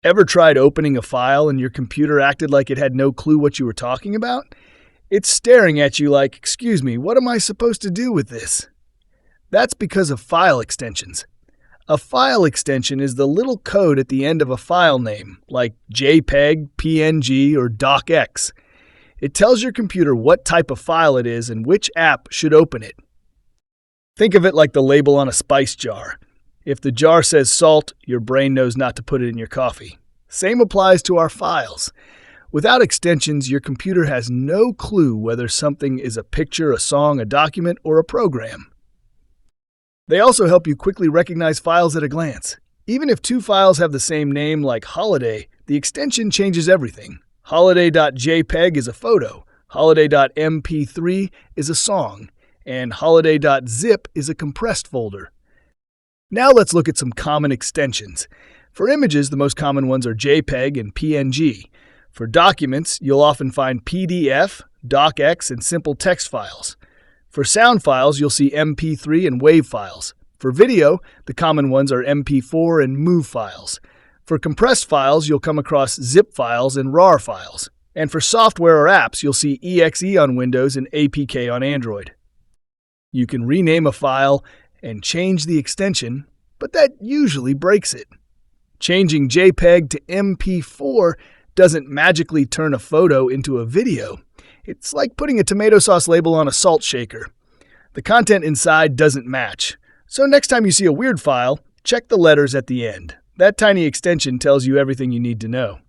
Ever tried opening a file and your computer acted like it had no clue what you were talking about? It's staring at you like, "Excuse me, what am I supposed to do with this?" That's because of file extensions. A file extension is the little code at the end of a file name, like JPEG, PNG, or DocX. It tells your computer what type of file it is and which app should open it. Think of it like the label on a spice jar. If the jar says salt, your brain knows not to put it in your coffee. Same applies to our files. Without extensions, your computer has no clue whether something is a picture, a song, a document, or a program. They also help you quickly recognize files at a glance. Even if two files have the same name like holiday, the extension changes everything. Holiday.jpg is a photo, holiday.mp3 is a song, and holiday.zip is a compressed folder. Now let's look at some common extensions. For images, the most common ones are JPEG and PNG. For documents, you'll often find PDF, DocX, and simple text files. For sound files, you'll see MP3 and WAV files. For video, the common ones are MP4 and MOV files. For compressed files, you'll come across zip files and RAR files. And for software or apps, you'll see EXE on Windows and APK on Android. You can rename a file and change the extension, but that usually breaks it. Changing JPEG to MP4 doesn't magically turn a photo into a video. It's like putting a tomato sauce label on a salt shaker. The content inside doesn't match. So next time you see a weird file, check the letters at the end. That tiny extension tells you everything you need to know.